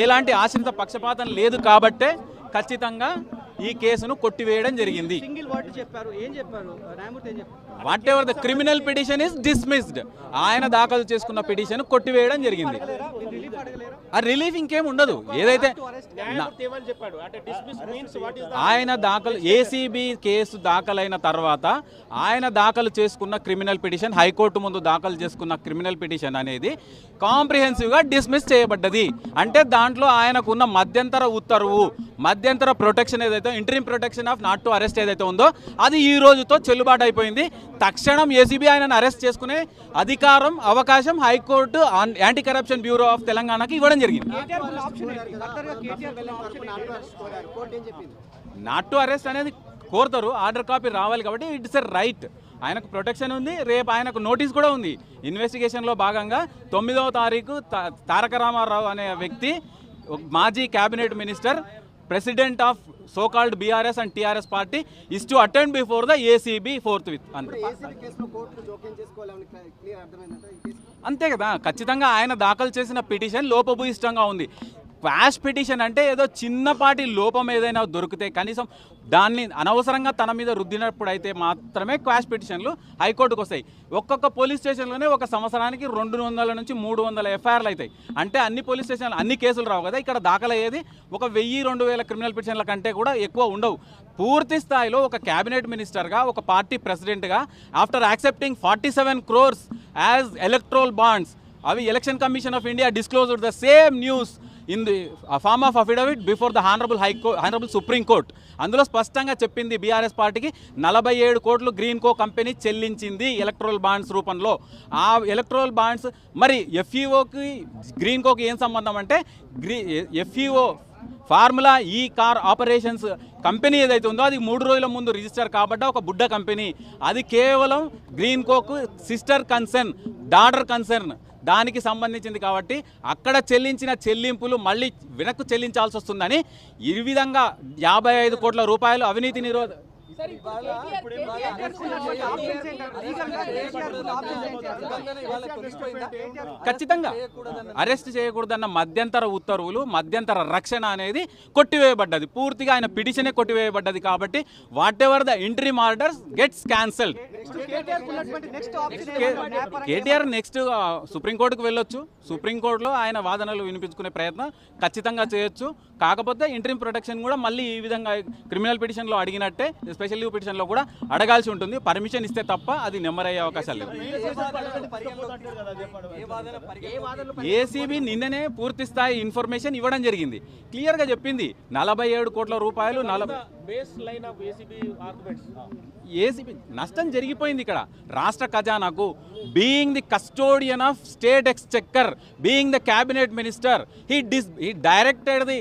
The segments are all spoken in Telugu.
ఎలాంటి ఆశ్రిత పక్షపాతం లేదు కాబట్టే ఖచ్చితంగా ఈ కేసును కొట్టివేయడం జరిగింది. What ever the criminal petition is dismissed. ఆయన దాఖలు చేసుకున్న పిటిషన్ కొట్టివేయడం జరిగింది. ఆ రిలీఫ్ ఇంకేం ఉండదు. ఏదైతే ఆయన దాఖలు ఏసీబీ కేసు దాఖలైన తర్వాత ఆయన దాఖలు చేసుకున్న క్రిమినల్ పిటిషన్, హైకోర్టు ముందు దాఖలు చేసుకున్న క్రిమినల్ పిటిషన్ అనేది కాంప్రిహెన్సివ్గా డిస్మిస్ చేయబడ్డది. అంటే దాంట్లో ఆయనకున్న మధ్యంతర ఉత్తర్వు, మధ్యంతర ప్రొటెక్షన్ ఏదైతే interim protection of not to arrest ఏదైతే ఉందో అది ఈ రోజుతో చెల్లుబాటు అయిపోయింది. తక్షణం ఏసీబీ ఆయనను అరెస్ట్ చేసుకునే అధికారం, అవకాశం high court anti corruption bureau of తెలంగాణకి ఇవ్వడం జరిగింది. నాట్ టు అరెస్ట్ అనేది కోరుతారు, ఆర్డర్ కాపీ రావాలి కాబట్టి ఇట్స్ ఎ రైట్. ఆయనకు ప్రొటెక్షన్ ఉంది. రేపు ఆయనకు నోటీస్ కూడా ఉంది. ఇన్వెస్టిగేషన్లో భాగంగా 9వ తారీఖు తారక రామారావు అనే వ్యక్తి, మాజీ cabinet minister, president of so called BRS and TRS party is to attend before the ACB forthwith. అంతే కదా, ఖచ్చితంగా ఆయన దాఖలు చేసిన పిటిషన్ లోపభూయిష్టంగా ఉంది. క్వాష్ పిటిషన్ అంటే ఏదో చిన్నపాటి లోపం ఏదైనా దొరికితే కనీసం దాన్ని అనవసరంగా తన మీద రుద్దినప్పుడు అయితే మాత్రమే క్వాష్ పిటిషన్లు హైకోర్టుకు వస్తాయి. ఒక్కొక్క పోలీస్ స్టేషన్లోనే ఒక సంవత్సరానికి 200 నుంచి 300 ఎఫ్ఐఆర్లు అవుతాయి. అంటే అన్ని పోలీస్ స్టేషన్లు అన్ని కేసులు రావు కదా. ఇక్కడ దాఖలయ్యేది ఒక 1000-2000 క్రిమినల్ పిటిషన్ల కంటే కూడా ఎక్కువ ఉండవు. పూర్తి స్థాయిలో ఒక క్యాబినెట్ మినిస్టర్గా, ఒక పార్టీ ప్రెసిడెంట్గా, after accepting 47 crores as electoral bonds, అవి election commission of India disclosed the same news in the form of affidavit before the honourable supreme court. అందులో స్పష్టంగా చెప్పింది బీఆర్ఎస్ పార్టీకి 47 కోట్లు గ్రీన్ కో కంపెనీ చెల్లించింది ఎలక్ట్రల్ బాండ్స్ రూపంలో. ఆ ఎలక్ట్రల్ బాండ్స్ మరి ఎఫ్ఈఓకి గ్రీన్ కోకి ఏం సంబంధం అంటే, ఎఫ్ఈఓ ఫార్ములా ఈ కార్ ఆపరేషన్స్ కంపెనీ ఏదైతే ఉందో అది 3 రోజుల ముందు రిజిస్టర్ కాబట్టి ఒక బుడ్డ కంపెనీ. అది కేవలం green Coke sister concern, daughter concern, దానికి సంబంధించింది కాబట్టి అక్కడ చెల్లించిన చెల్లింపులు మళ్ళీ వెనక్కు చెల్లించాల్సి వస్తుందని ఈ విధంగా 55 కోట్ల రూపాయలు అవినీతి నిరోధ ఖచ్చితంగా అరెస్ట్ చేయకూడదన్న మధ్యంతర ఉత్తర్వులు, మధ్యంతర రక్షణ అనేది కొట్టివేయబడ్డది. పూర్తిగా ఆయన పిటిషనే కొట్టివేయబడ్డది కాబట్టి what ever the interim orders gets cancelled. KTR next సుప్రీంకోర్టుకు వెళ్ళొచ్చు. సుప్రీంకోర్టులో ఆయన వాదనలు వినిపించుకునే ప్రయత్నం ఖచ్చితంగా చేయొచ్చు. కాకపోతే ఇంటరిమ్ ప్రొటెక్షన్ కూడా మళ్ళీ ఈ విధంగా క్రిమినల్ పిటిషన్లో అడిగినట్టే స్పెషల్ లీవ్ పిటిషన్లో కూడా అడగాల్సి ఉంటుంది. పర్మిషన్ ఇస్తే తప్ప అది నెమ్మరయ్యే అవకాశాలు లేవు. ఏసీబీ నిన్ననే పూర్తి స్థాయి ఇన్ఫర్మేషన్ ఇవ్వడం జరిగింది. క్లియర్గా చెప్పింది 47 కోట్ల రూపాయలు ఏసీబీ నష్టం జరిగిపోయింది. ఇక్కడ రాష్ట్ర ఖజానాకు being the custodian of state exchequer, being the cabinet minister, he directed the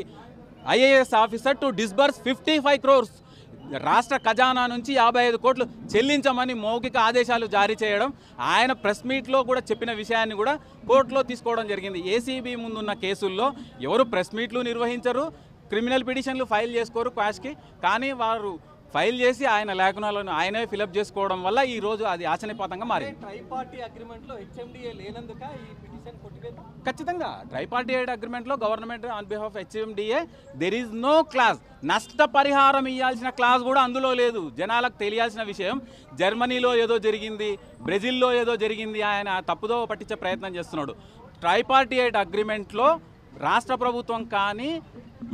IAS officer to disburse 55 crores. రాష్ట్ర ఖజానా నుంచి 55 కోట్లు చెల్లించమని మౌఖిక ఆదేశాలు జారీ చేయడం, ఆయన ప్రెస్ మీట్లో కూడా చెప్పిన విషయాన్ని కూడా కోర్టులో తీసుకోవడం జరిగింది. ఏసీబీ ముందున్న కేసుల్లో ఎవరు ప్రెస్ మీట్లు నిర్వహించరు, క్రిమినల్ పిటిషన్లు ఫైల్ చేసుకోరు క్వాష్కి. కానీ వారు ఫైల్ చేసి ఆయన లేఖనాలను ఆయనే ఫిలప్ చేసుకోవడం వల్ల ఈ రోజు అది ఆశనిపాతంగా మారింది. ఖచ్చితంగా ట్రైపార్టీ అగ్రిమెంట్లో government on behalf HMDA there is no clause. నష్టపరిహారం ఇవ్వాల్సిన క్లాజ్ కూడా అందులో లేదు. జనాలకు తెలియాల్సిన విషయం, జర్మనీలో ఏదో జరిగింది, బ్రెజిల్లో ఏదో జరిగింది, ఆయన తప్పుదో పట్టించే ప్రయత్నం చేస్తున్నాడు. ట్రైపార్టీ అగ్రిమెంట్లో రాష్ట్ర ప్రభుత్వం కానీ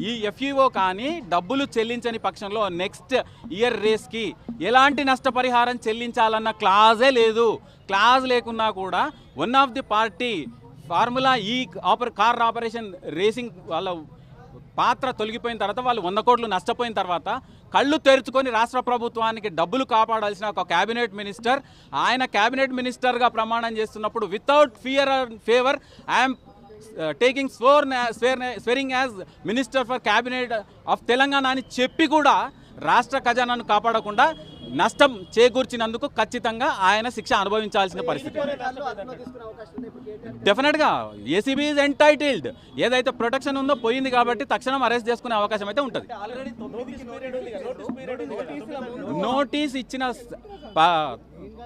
ఈ ఎఫ్ఈఓ కానీ డబ్బులు చెల్లించని పక్షంలో నెక్స్ట్ ఇయర్ రేస్కి ఎలాంటి నష్టపరిహారం చెల్లించాలన్న క్లాజే లేదు. క్లాజ్ లేకున్నా కూడా one of the party formula ఈ కార్ ఆపరేషన్ రేసింగ్ వాళ్ళ పాత్ర తొలగిపోయిన తర్వాత, వాళ్ళు 100 కోట్లు నష్టపోయిన తర్వాత కళ్ళు తెరుచుకొని రాష్ట్ర ప్రభుత్వానికి డబ్బులు కాపాడాల్సిన ఒక క్యాబినెట్ మినిస్టర్, ఆయన క్యాబినెట్ మినిస్టర్గా ప్రమాణం చేస్తున్నప్పుడు without fear or favour I'm taking swearing as minister for cabinet of Telangana అని చెప్పి కూడా రాష్ట్ర ఖజానాను కాపాడకుండా నష్టం చేకూర్చినందుకు ఖచ్చితంగా ఆయన శిక్ష అనుభవించాల్సిన పరిస్థితి. డెఫినెట్గా ఏసీబీ ఈజ్ ఎంటైటిల్డ్. ఏదైతే ప్రొటెక్షన్ ఉందో పోయింది కాబట్టి తక్షణం అరెస్ట్ చేసుకునే అవకాశం అయితే ఉంటుంది. నోటీస్ ఇచ్చిన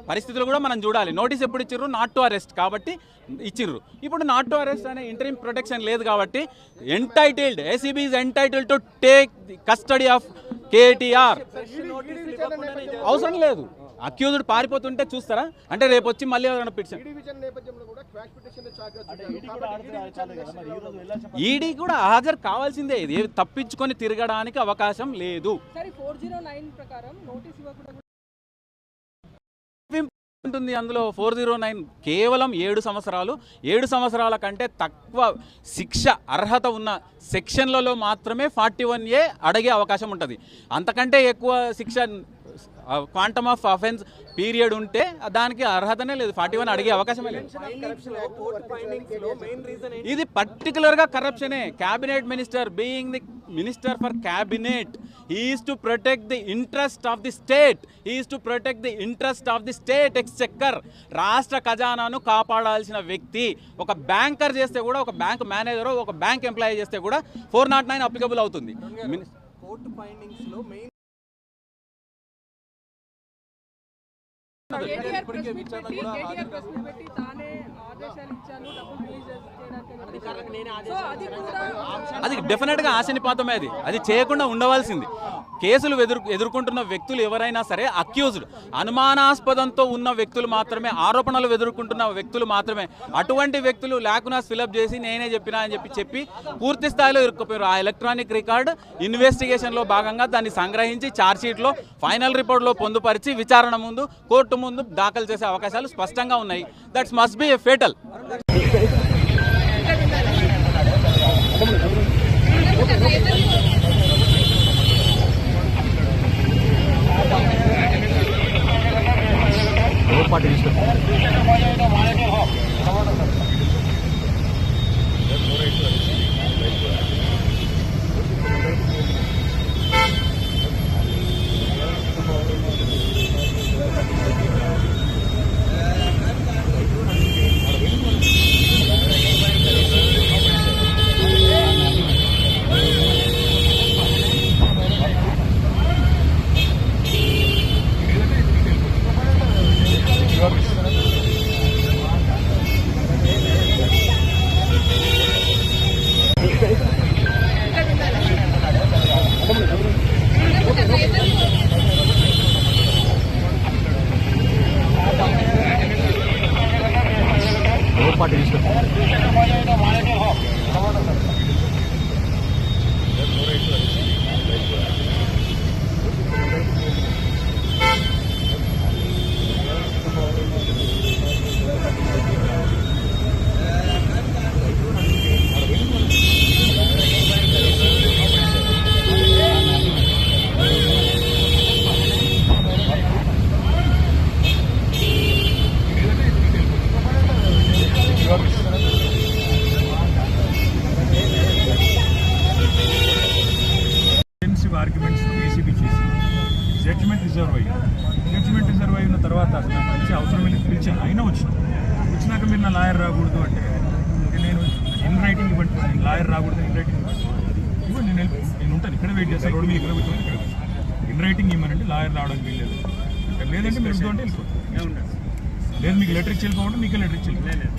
పరిస్థితులు కూడా మనం చూడాలి. నోటీస్ ఎప్పుడు ఇచ్చిర్రు? నాట్ టు అరెస్ట్ కాబట్టి ఇచ్చిర్రు. ఇప్పుడు నాట్ టు అరెస్ట్ అనే ఇంటరిమ్ ప్రొటెక్షన్ లేదు కాబట్టి entitled, ACB is entitled to take the custody of KTR. అవసరం లేదు. అక్యూజ్డ్ పారిపోతుంటే చూస్తారా? అంటే రేపు వచ్చి మళ్ళీ పిటిషన్ ఈడీ కూడా హాజరు కావాల్సిందే. ఇది తప్పించుకొని తిరగడానికి అవకాశం లేదు. ఉంటుంది అందులో 409 కేవలం 7 సంవత్సరాలు. 7 సంవత్సరాల కంటే తక్కువ శిక్ష అర్హత ఉన్న సెక్షన్లలో మాత్రమే 41A అడిగే అవకాశం ఉంటుంది. అంతకంటే ఎక్కువ శిక్ష క్వాంటమ్ ఆఫ్ అఫెన్స్ పీరియడ్ ఉంటే దానికి అర్హతనే లేదు. 41 అడిగే అవకాశమే లేదు. ఇది పర్టికులర్గా కరప్షనే. Cabinet minister being the minister for cabinet, he is to protect the interest of the state, he is to protect the interest of the state exchequer. రాష్ట్ర ఖజానాను కాపాడాల్సిన వ్యక్తి. ఒక బ్యాంకర్ చేస్తే కూడా, ఒక బ్యాంక్ మేనేజర్, ఒక బ్యాంక్ ఎంప్లాయీ చేస్తే కూడా 409 అప్లికబుల్ అవుతుంది. కోర్టు ఫైండింగ్స్ లో మెయిన్ అది డెఫినెట్గా ఆశనిపాతమే. అది చేయకుండా ఉండవలసింది. కేసులు ఎదుర్కొంటున్న వ్యక్తులు ఎవరైనా సరే అక్యూజ్డ్, అనుమానాస్పదంతో ఉన్న వ్యక్తులు మాత్రమే, ఆరోపణలు ఎదుర్కొంటున్న వ్యక్తులు మాత్రమే. అటువంటి వ్యక్తులు లాకునాస్ ఫిలప్ చేసి నేనే చెప్పినా అని చెప్పి పూర్తి స్థాయిలో ఇరుక్కుపోయారు. ఆ ఎలక్ట్రానిక్ రికార్డ్ ఇన్వెస్టిగేషన్లో భాగంగా దాన్ని సంగ్రహించి ఛార్జ్షీట్లో ఫైనల్ రిపోర్ట్లో పొందుపరిచి విచారణ ముందు, కోర్టు ముందు దాఖలు చేసే అవకాశాలు స్పష్టంగా ఉన్నాయి. That's must be a fatal. Judgement reserve అయిన తర్వాత అవసరం పిలిచి అయినా వచ్చినాక మీరు నా లాయర్ రాకూడదు అంటే నేను ఇన్ రైటింగ్ ఇవ్వండి. లాయర్ రాకూడదు, ఇన్ రైటింగ్ ఇవ్వండి. నేను ఉంటాను ఇక్కడ, వెయిట్ చేస్తాను. రోడ్డు మీద ఇక్కడ కూర్చొని ఇక్కడ ఇన్ రైటింగ్ ఇవ్వమంటే లాయర్ రావడానికి వీల్లేదు. లేదంటే మీరు ఉంటే వెళ్ళిపోతుంది. లేదు మీకు లెటర్ ఇచ్చి వెళ్ళిపోమంటే మీకే లెటర్ ఇచ్చి వెళ్ళిపోలేదు.